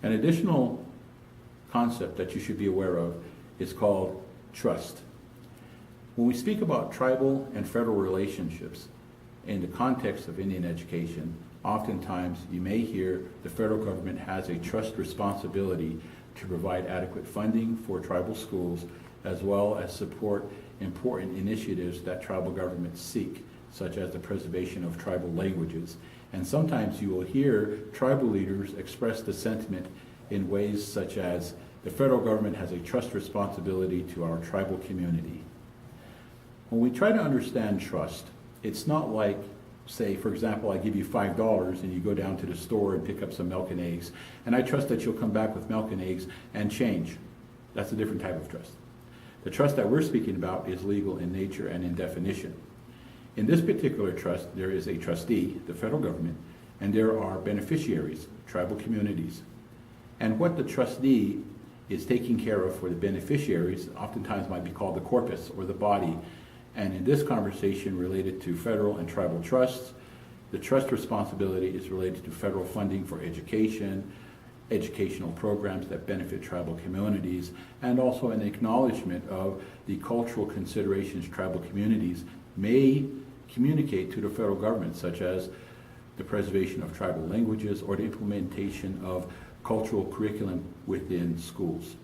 An additional concept that you should be aware of is called trust. When we speak about tribal and federal relationships in the context of Indian education, oftentimes you may hear the federal government has a trust responsibility to provide adequate funding for tribal schools, as well as support important initiatives that tribal governments seek, such as the preservation of tribal languages. And sometimes you will hear tribal leaders express the sentiment in ways such as the federal government has a trust responsibility to our tribal community. When we try to understand trust, it's not like, say, for example, I give you $5 and you go down to the store and pick up some milk and eggs, and I trust that you'll come back with milk and eggs and change. That's a different type of trust. The trust that we're speaking about is legal in nature and in definition. In this particular trust, there is a trustee, the federal government, and there are beneficiaries, tribal communities. And what the trustee is taking care of for the beneficiaries oftentimes might be called the corpus or the body. And in this conversation related to federal and tribal trusts, the trust responsibility is related to federal funding for education, educational programs that benefit tribal communities, and also an acknowledgement of the cultural considerations tribal communities may communicate to the federal government, such as the preservation of tribal languages or the implementation of cultural curriculum within schools.